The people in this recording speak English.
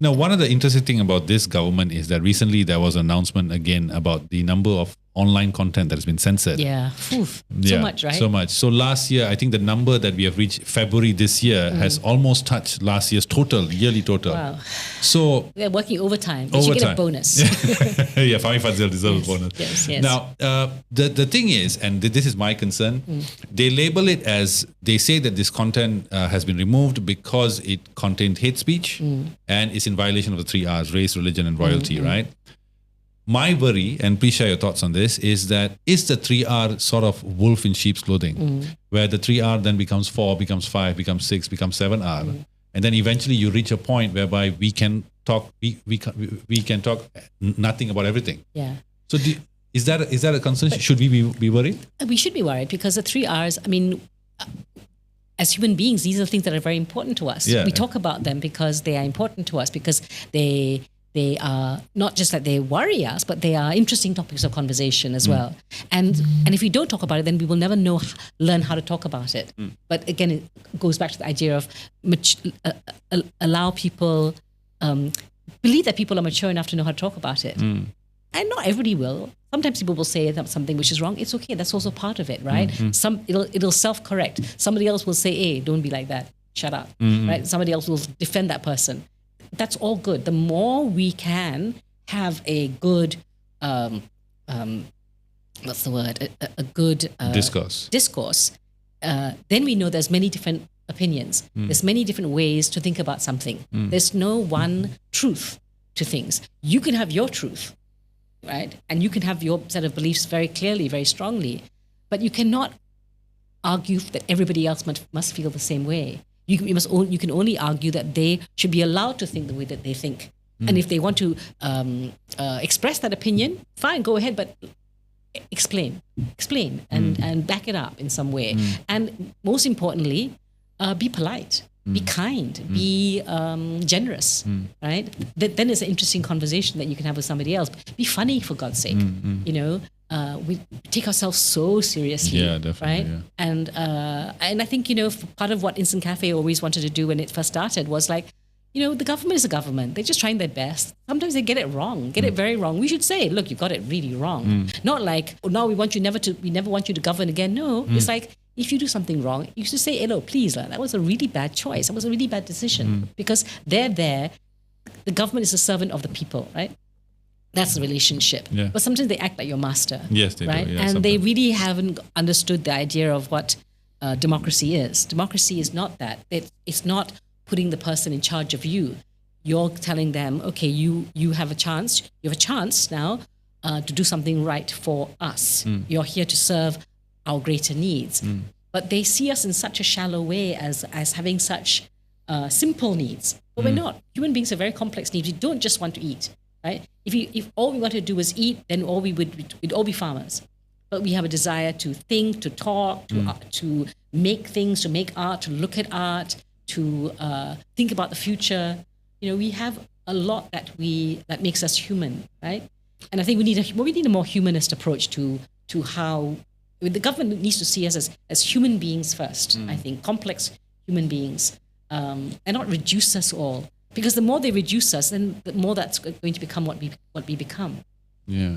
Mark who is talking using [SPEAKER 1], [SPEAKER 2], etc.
[SPEAKER 1] Now, one of the interesting thing about this government is that recently there was an announcement again about the number of online content that has been censored.
[SPEAKER 2] Yeah. Oof. So much, right?
[SPEAKER 1] So much. So last year, I think the number that we have reached February this year has almost touched last year's yearly total.
[SPEAKER 2] Wow.
[SPEAKER 1] So
[SPEAKER 2] they're working overtime. They should get a bonus.
[SPEAKER 1] Yeah, Fahmi Fadzil deserves a bonus.
[SPEAKER 2] Yes.
[SPEAKER 1] Now, the thing is, and this is my concern, they label it as, they say that this content has been removed because it contained hate speech and is in violation of the 3 R's, race, religion and royalty, right? My worry, and please share your thoughts on this, is that is the 3R sort of wolf in sheep's clothing, where the 3R then becomes 4, becomes 5, becomes 6, becomes 7R, and then eventually you reach a point whereby we can talk, we can talk nothing about everything.
[SPEAKER 2] Yeah.
[SPEAKER 1] So is that a concern? Should we be worried?
[SPEAKER 2] We should be worried because the 3Rs, I mean, as human beings, these are things that are very important to us.
[SPEAKER 1] Yeah.
[SPEAKER 2] We talk about them because they are important to us, because they are not just that they worry us, but they are interesting topics of conversation as well. And if we don't talk about it, then we will never learn how to talk about it. But again, it goes back to the idea of allow people, believe that people are mature enough to know how to talk about it. And not everybody will. Sometimes people will say something which is wrong. It's okay. That's also part of it, right? It'll self-correct. Somebody else will say, hey, don't be like that. Shut up, right? Somebody else will defend that person. That's all good. The more we can have a good, what's the word? A good discourse. Then we know there's many different opinions. There's many different ways to think about something. There's no one truth to things. You can have your truth, right? And you can have your set of beliefs very clearly, very strongly, but you cannot argue that everybody else must feel the same way. You can only argue that they should be allowed to think the way that they think. And if they want to express that opinion, fine, go ahead, but explain and back it up in some way. And most importantly, be polite, be kind, be generous, right? Then it's an interesting conversation that you can have with somebody else. Be funny, for God's sake. You know, we take ourselves so seriously, right? Yeah. And I think, you know, part of what Instant Cafe always wanted to do when it first started was like, you know, the government is a government. They're just trying their best. Sometimes they get it wrong, get it very wrong. We should say, look, you got it really wrong. Not like, oh, no, we never want you to govern again. No, it's like, if you do something wrong, you should say, hello, please, that was a really bad choice. That was a really bad decision. Because they're there. The government is a servant of the people, right? That's the relationship. Yeah. But sometimes they act like your master.
[SPEAKER 1] Yes, they
[SPEAKER 2] right?
[SPEAKER 1] do. Yeah,
[SPEAKER 2] and
[SPEAKER 1] sometimes
[SPEAKER 2] they really haven't understood the idea of what democracy is. Democracy is not that. It's not putting the person in charge of you. You're telling them, okay, you have a chance. You have a chance now to do something right for us. You're here to serve our greater needs. But they see us in such a shallow way as having such simple needs. But we're not. Human beings have very complex needs. We don't just want to eat. Right? If all we wanted to do was eat, then we'd all be farmers. But we have a desire to think, to talk, to make things, to make art, to look at art, to think about the future. You know, we have a lot that makes us human, right? And I think we need a more humanist approach to how the government needs to see us as human beings first. I think complex human beings, and not reduce us all. Because the more they reduce us, then the more that's going to become what we become.
[SPEAKER 1] Yeah.